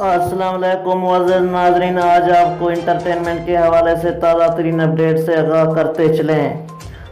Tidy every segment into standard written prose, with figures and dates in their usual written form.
अस्सलाम वालेकुम मुअज़्ज़ज़ नाज़रीन, आज आपको इंटरटेनमेंट के हवाले से ताज़ा तरीन अपडेट से आगाह करते चलें।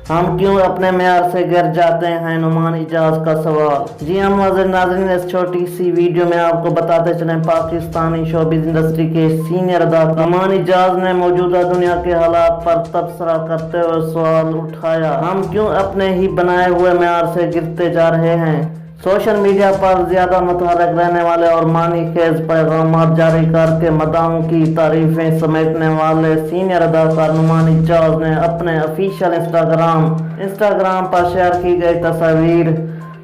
हम क्यों अपने मेयार से गिर जाते हैं, नुमान इजाज़ का सवाल। जी हाँ मुअज़्ज़ज़ नाज़रीन, इस छोटी सी वीडियो में आपको बताते चलें पाकिस्तानी शोबिज़ इंडस्ट्री के सीनियर अदाकार नुमान इजाज़ ने मौजूदा दुनिया के हालात पर तबसरा करते हुए सवाल उठाया, हम क्यों अपने ही बनाए हुए मेयार से गिरते जा रहे हैं। सोशल मीडिया पर ज्यादा मुतहरक रहने वाले और मानी खेज पैगाम जारी करके मदाहों की तारीफें समेटने वाले सीनियर अदाकार नुमान इजाज़ ने अपने ऑफिशियल इंस्टाग्राम पर शेयर की गई तस्वीर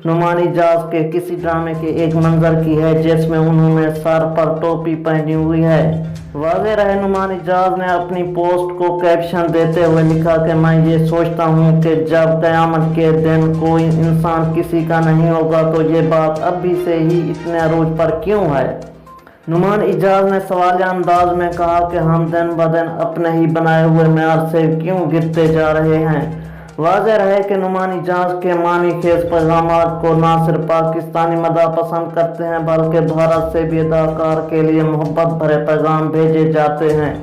नुमान इजाज़ के किसी ड्रामे के एक मंजर की है, जिसमें उन्होंने सर पर टोपी पहनी हुई है। वाज़ेह रहे, नुमान इजाज़ ने अपनी पोस्ट को कैप्शन देते हुए लिखा कि मैं ये सोचता हूँ कि जब क़यामत के दिन कोई इंसान किसी का नहीं होगा तो ये बात अभी से ही इतने अरूज पर क्यों है। नुमान इजाज़ ने सवालिया अंदाज में कहा कि हम दिन ब दिन अपने ही बनाए हुए मेयार से क्यों गिरते जा रहे हैं। वाज़ेह रहे कि नुमान इजाज़ के मानी खेज पैगामात को न सिर्फ पाकिस्तानी मदा पसंद करते हैं बल्कि भारत से भी अदाकार के लिए मोहब्बत भरे पैगाम भेजे जाते हैं।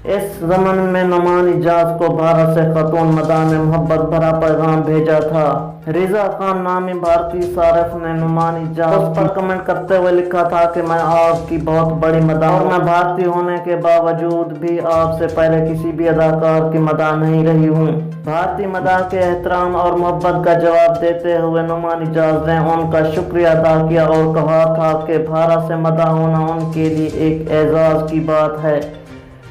इस ज़मन में नुमान इजाज़ को भारत से खातून मदा ने मोहब्बत भरा पैगाम भेजा था। रिजा खान नामी भारतीय सारिफ ने नुमान इजाज़ पर कमेंट करते हुए लिखा था कि मैं आपकी बहुत बड़ी मदा और मैं भारतीय होने के बावजूद भी आपसे पहले किसी भी अदाकार की मदा नहीं रही हूँ। भारतीय मदा के एहतराम और मोहब्बत का जवाब देते हुए नुमान इजाज़ ने उनका शुक्रिया अदा किया और कहा था कि भारत से मदा होना उनके लिए एक एजाज़ की बात है।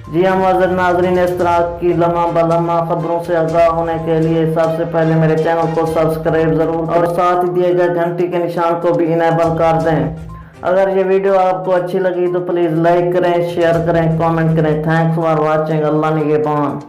जी हाँ मुअज़्ज़ज़ नाज़रीन, इस तरह की लम्हा बलम्हा खबरों से आगाह होने के लिए सबसे पहले मेरे चैनल को सब्सक्राइब ज़रूर और साथ ही दिए गए घंटी के निशान को भी इनेबल कर दें। अगर ये वीडियो आपको अच्छी लगी तो प्लीज़ लाइक करें, शेयर करें, कमेंट करें। Thanks for watching. अल्लाह निगहबान।